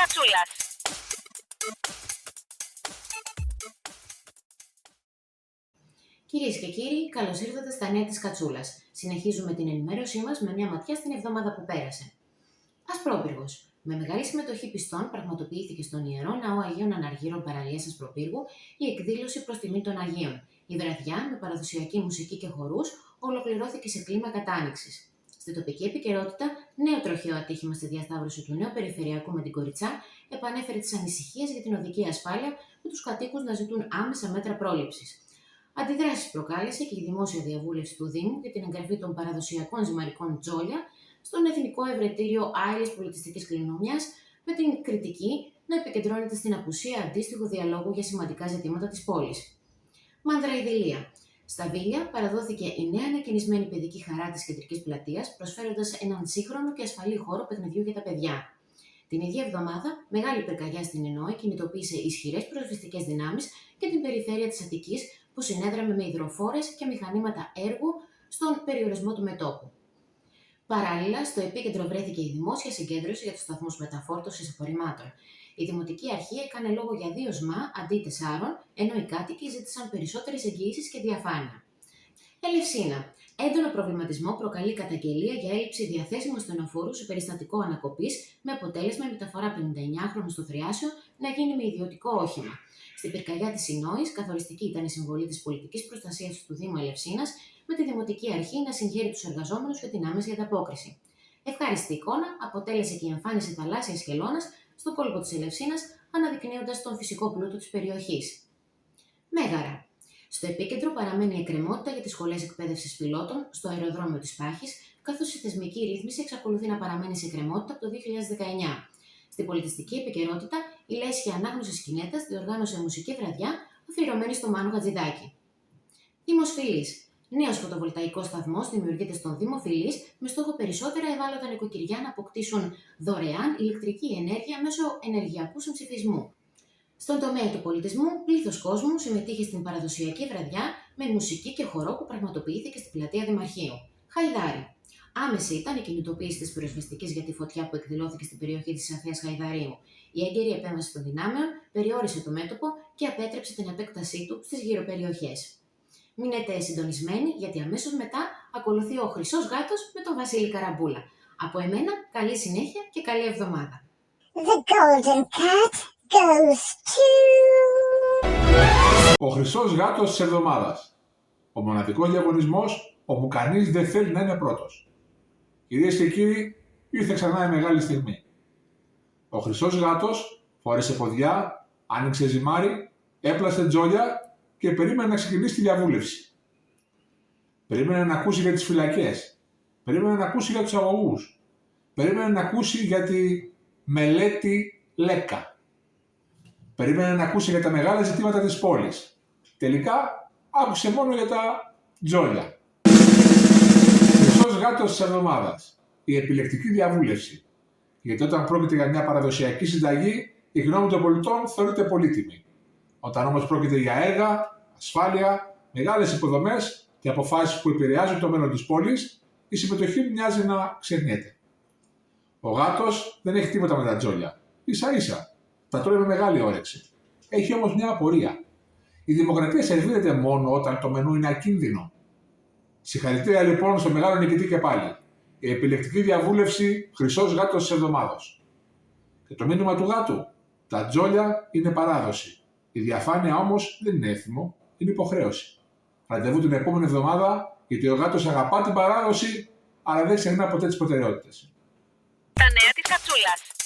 Κατσούλας. Κυρίες και κύριοι, καλώς ήρθατε στα νέα της Κατσούλας. Συνεχίζουμε την ενημέρωσή μας με μια ματιά στην εβδομάδα που πέρασε. Ασπρόπυργος. Με μεγάλη συμμετοχή πιστών πραγματοποιήθηκε στον Ιερό Ναό Αγίων Αναργύρων Παραλίας Ασπροπύργου η εκδήλωση προς τιμή των Αγίων. Η βραδιά, με παραδοσιακή μουσική και χορούς, ολοκληρώθηκε σε κλίμα κατάνοιξης. Στην τοπική επικαιρότητα, νέο τροχαίο ατύχημα στη διασταύρωση του νέου περιφερειακού με την Κοριτσά επανέφερε τις ανησυχίες για την οδική ασφάλεια, με τους κατοίκους να ζητούν άμεσα μέτρα πρόληψης. Αντιδράσεις προκάλεσε και η δημόσια διαβούλευση του Δήμου για την εγγραφή των παραδοσιακών ζυμαρικών τζόλια στον Εθνικό Ευρετήριο Άειλης Πολιτιστικής Κληρονομιάς, με την κριτική να επικεντρώνεται στην απουσία αντίστοιχου διαλόγου για σημαντικά ζητήματα της πόλης. Μάνδρα Ιδηλία. Στα Βίλια παραδόθηκε η νέα ανακαινισμένη παιδική χαρά της κεντρικής πλατείας, προσφέροντας έναν σύγχρονο και ασφαλή χώρο παιχνιδιού για τα παιδιά. Την ίδια εβδομάδα, μεγάλη πυρκαγιά στην Ενόη κινητοποίησε ισχυρές πυροσβεστικές δυνάμεις και την περιφέρεια της Αττικής, που συνέδραμε με υδροφόρες και μηχανήματα έργου στον περιορισμό του μετώπου. Παράλληλα, στο επίκεντρο βρέθηκε η δημόσια συγκέντρωση για τους σταθμούς μεταφόρτωσης απορριμμάτων. Η Δημοτική Αρχή έκανε λόγο για 2 ΣΜΑ αντί 4, ενώ οι κάτοικοι ζήτησαν περισσότερες εγγυήσεις και διαφάνεια. Ελευσίνα. Έντονο προβληματισμό προκαλεί καταγγελία για έλλειψη διαθέσιμου στενοφόρου σε περιστατικό ανακοπής, με αποτέλεσμα η μεταφορά 59χρονου στο Θριάσιο να γίνει με ιδιωτικό όχημα. Στην πυρκαγιά της Ενόης, καθοριστική ήταν η συμβολή της πολιτικής προστασίας του Δήμου Ελευσίνας, με τη Δημοτική Αρχή να συγχαίρει τους εργαζόμενους για την άμεση ανταπόκριση. Ευχάριστη εικόνα αποτέλεσε και η εμφάνιση θαλάσσιας χελώνας στο κόλπο της Ελευσίνας, αναδεικνύοντας τον φυσικό πλούτο της περιοχής. Μέγαρα. Στο επίκεντρο παραμένει η εκκρεμότητα για τις σχολές εκπαίδευσης πιλότων στο αεροδρόμιο της Πάχης, καθώς η θεσμική ρύθμιση εξακολουθεί να παραμένει σε εκκρεμότητα από το 2019. Στην πολιτιστική επικαιρότητα, η Λέσχη Ανάγνωσης Κινέτας διοργάνωσε μουσική βραδιά αφιερωμένη στο Μάνο Χατζηδάκη. Δήμος Φιλής. Νέος φωτοβολταϊκός σταθμός δημιουργείται στον Δήμο Φιλής, με στόχο περισσότερα ευάλωτα νοικοκυριά να αποκτήσουν δωρεάν ηλεκτρική ενέργεια μέσω ενεργειακού συμψηφισμού. Στον τομέα του πολιτισμού, πλήθος κόσμου συμμετείχε στην παραδοσιακή βραδιά με μουσική και χορό που πραγματοποιήθηκε στην πλατεία Δημαρχείου. Χαϊδάρι. Άμεση ήταν η κινητοποίηση της πυροσβεστικής για τη φωτιά που εκδηλώθηκε στην περιοχή της Αθέας Χαϊδαρίου. Η έγκαιρη επέμβαση των δυνάμεων περιόρισε το μέτωπο και απέτρεψε την επέκτασή του στις γύρω περιοχές. Μείνετε συντονισμένοι, γιατί αμέσως μετά ακολουθεί ο Χρυσός Γάτος με τον Βασίλη Καραμπούλα. Από εμένα, καλή συνέχεια και καλή εβδομάδα. The golden cat goes to... Ο Χρυσός Γάτος της εβδομάδας. Ο μοναδικός διαγωνισμός όπου κανείς δεν θέλει να είναι πρώτος. Κυρίες και κύριοι, ήρθε ξανά η μεγάλη στιγμή. Ο Χρυσός Γάτος φόρεσε ποδιά, άνοιξε ζυμάρι, έπλασε τζόλια και περίμενε να ξεκινήσει τη διαβούλευση. Περίμενε να ακούσει για τις φυλακές. Περίμενε να ακούσει για τους αγωγούς. Περίμενε να ακούσει για τη μελέτη ΛΕΚΑ. Περίμενε να ακούσει για τα μεγάλα ζητήματα της πόλης. Τελικά άκουσε μόνο για τα τζόλια. Χρυσός Γάτος της εβδομάδας. Η επιλεκτική διαβούλευση. Γιατί όταν πρόκειται για μια παραδοσιακή συνταγή, η γνώμη των πολιτών θεωρείται πολύτιμη. Όταν όμως πρόκειται για έργα, ασφάλεια, μεγάλες υποδομές και αποφάσεις που επηρεάζουν το μέλλον της πόλης, η συμμετοχή μοιάζει να ξεχνιέται. Ο γάτος δεν έχει τίποτα με τα τζόλια. Ίσα-ίσα. Τα τρώει με μεγάλη όρεξη. Έχει όμως μια απορία. Η δημοκρατία σερβίρεται μόνο όταν το μενού είναι ακίνδυνο. Συγχαρητήρια λοιπόν στο μεγάλο νικητή και πάλι. Η επιλεκτική διαβούλευση Χρυσός Γάτος της εβδομάδος. Και το μήνυμα του γάτου. Τα τζόλια είναι παράδοση. Η διαφάνεια όμως δεν είναι έθιμο, είναι υποχρέωση. Ραντεβού την επόμενη εβδομάδα, γιατί ο γάτος αγαπά την παράδοση, αλλά δεν ξεχνά ποτέ τις προτεραιότητες. Τα νέα της Κατσούλας.